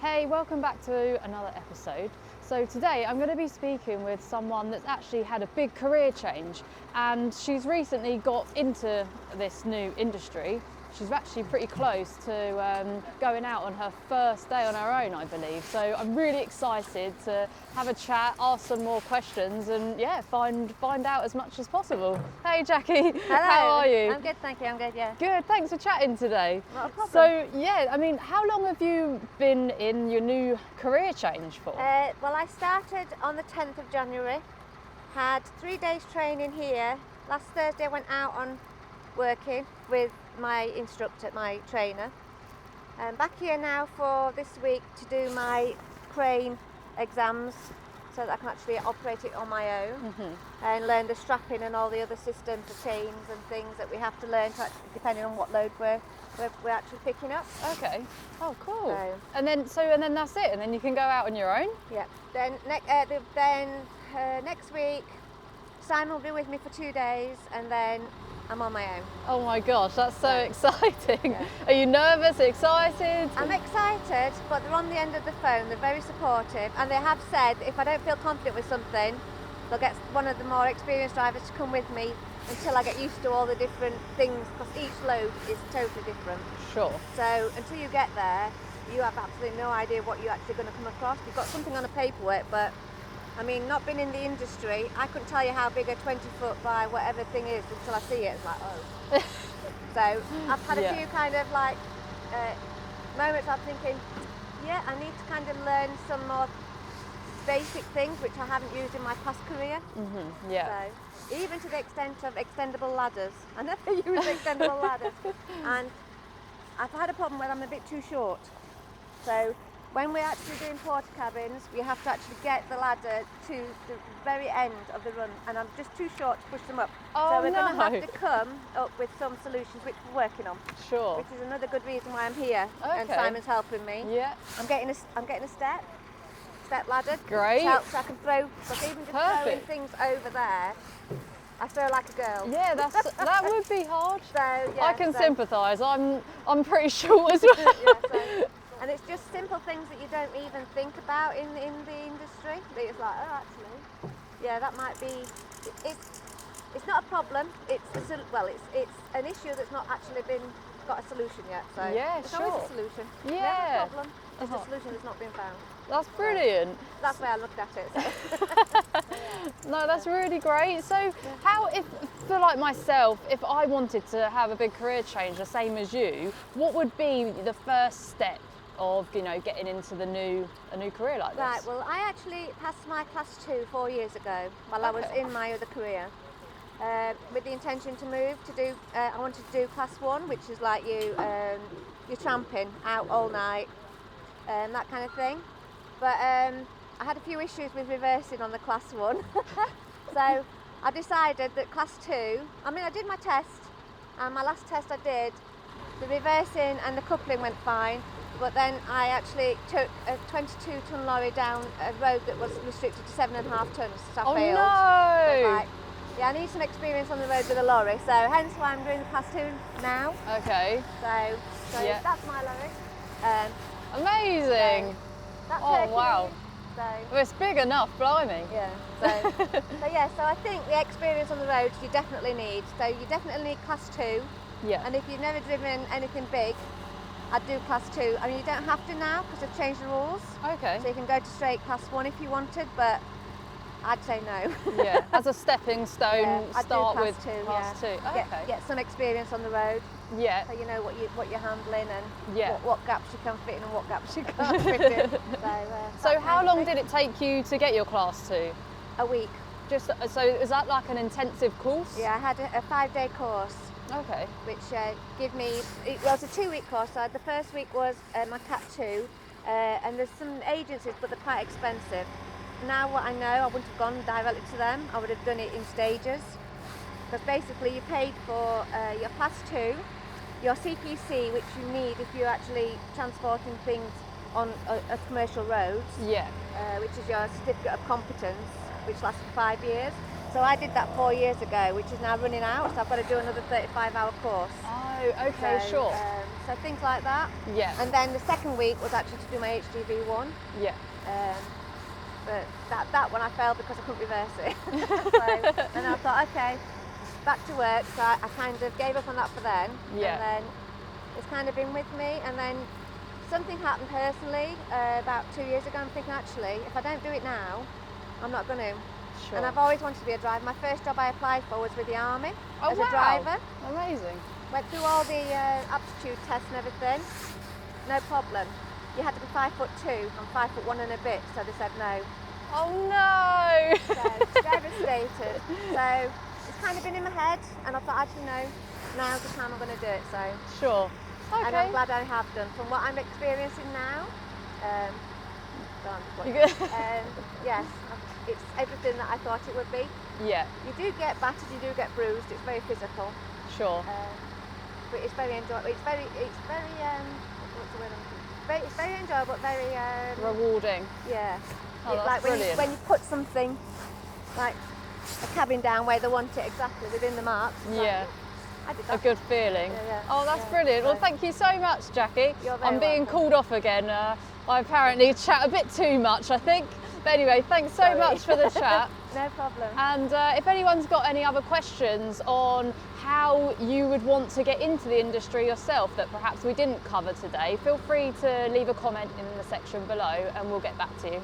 Hey, welcome back to another episode. So today I'm going to be speaking with someone that's actually had a big career change, and she's recently got into this new industry. She's actually pretty close to going out on her first day on her own, I believe. So I'm really excited to have a chat, ask some more questions, and yeah, find out as much as possible. Hey Jackie, Hello. how are you? I'm good, thank you. I'm good, yeah. Good, thanks for chatting today. Not a problem. So yeah, I mean, how long have you been in your new career change for? Well, I started on the 10th of January, had 3 days training here. Last Thursday I went out on working with my instructor, my trainer. I'm back here now for this week to do my crane exams so that I can actually operate it on my own and learn the strapping and all the other systems, the chains and things that we have to learn to actually, depending on what load we're actually picking up. Okay. Oh, cool. So, and then that's it, and then you can go out on your own. yeah. Then next week, Simon will be with me for 2 days, and then I'm on my own. Oh my gosh, that's so exciting. Yeah. Are you nervous, excited? I'm excited, but they're on the end of the phone. They're very supportive, and they have said if I don't feel confident with something, they'll get one of the more experienced drivers to come with me until I get used to all the different things, because each load is totally different. Sure. So until you get there, you have absolutely no idea what you're actually going to come across. You've got something on a paperwork, but I mean, not been in the industry, I couldn't tell you how big a 20-foot by whatever thing is until I see it. It's like, oh. So I've had a few kind of like moments I'm thinking, yeah, I need to kind of learn some more basic things which I haven't used in my past career. Yeah. So even to the extent of extendable ladders. I never used extendable ladders. And I've had a problem where I'm a bit too short. So when we're actually doing porta cabins, we have to actually get the ladder to the very end of the run, and I'm just too short to push them up. Oh, so we're no. going to have to come up with some solutions which we're working on. Sure. Which is another good reason why I'm here, and Okay. Simon's helping me. Yeah. I'm getting a step ladder. Great. So I can throw, because even just throwing Perfect. things over there, I throw like a girl. Yeah, that would be hard. So, yeah, I can so- sympathise. I'm pretty short as well. Yeah, and it's just simple things that you don't even think about in the industry. But it's like, oh, actually, yeah, that might be. It's not a problem. It's an issue that's not actually got a solution yet. So Yeah, it's sure. always a solution. Yeah. Never a problem. It's a solution that's not been found. That's brilliant. That's the way I looked at it. So. No, that's really great. So how, if for like myself, if I wanted to have a big career change the same as you, what would be the first step of, getting into a new career like this? Right, well, I actually passed my class 2 4 years ago while I was Okay. in my other career, with the intention to move to do, I wanted to do class 1, which is like you're tramping out all night, that kind of thing. But I had a few issues with reversing on the class 1. So I decided that class 2, I did my test, and my last test I did, the reversing and the coupling went fine. But then I actually took a 22-ton lorry down a road that was restricted to 7.5 tons, so I failed. No! So it's like, yeah, I need some experience on the road with a lorry, so hence why I'm doing the class 2 now. Okay. So Yeah. that's my lorry. Amazing. That's Oh, Hercules, wow. So Well, it's big enough, blimey. yeah. So I think the experience on the roads you definitely need. So you definitely need class 2. Yeah. And if you've never driven anything big, I'd do class 2. You don't have to now because they've changed the rules. Okay. So you can go to straight class 1 if you wanted, but I'd say no. Yeah, as a stepping stone, Yeah, I'd do start class with 2, class 2. Okay. Get some experience on the road, Yeah. so you know what you're handling and Yeah. what gaps you can fit in and what gaps you can't fit in. So how long did it take you to get your class 2? A week. So is that like an intensive course? Yeah, I had a 5-day course, Okay. which gave me, it was a 2-week course. So the first week was my Cat 2, and there's some agencies, but they're quite expensive. Now what I know, I wouldn't have gone directly to them. I would have done it in stages, because basically you paid for your class 2, your CPC, which you need if you're actually transporting things on commercial roads, Yeah. which is your certificate of competence, which lasts for 5 years. So I did that 4 years ago, which is now running out, so I've got to do another 35-hour course. Oh, okay, So, sure. So things like that. Yeah. And then the second week was actually to do my HGV one. Yeah. But that one I failed because I couldn't reverse it. So, and I thought, okay, back to work. So I kind of gave up on that for then. Yeah. And then it's kind of been with me. And then something happened personally about 2 years ago. I'm thinking, actually, if I don't do it now, I'm not going to. Sure. And I've always wanted to be a driver. My first job I applied for was with the army as wow. a driver. Amazing. Went through all the aptitude tests and everything. No problem. You had to be 5'2". I'm 5'1" and a bit, so they said no. Oh no! So devastated. So it's kind of been in my head, and I thought, actually, no, now's the time I'm going to do it. So Sure. Okay. and I'm glad I have done. From what I'm experiencing now, yes, it's everything that I thought it would be. Yeah. You do get battered, you do get bruised. It's very physical. Sure. But it's very enjoyable. It's very what's the word I'm looking for? It's very enjoyable, very Rewarding. yeah. Oh, that's like brilliant. when you put something like a cabin down where they want it exactly within the marks. Yeah. I did A that. good feeling. Yeah. Oh, that's Yeah. brilliant. Well, So- thank you so much, Jackie. You're very I'm being welcome. called off again. I apparently chat a bit too much, I think. But anyway, thanks so Sorry. much for the chat. No problem. And if anyone's got any other questions on how you would want to get into the industry yourself that perhaps we didn't cover today, feel free to leave a comment in the section below and we'll get back to you.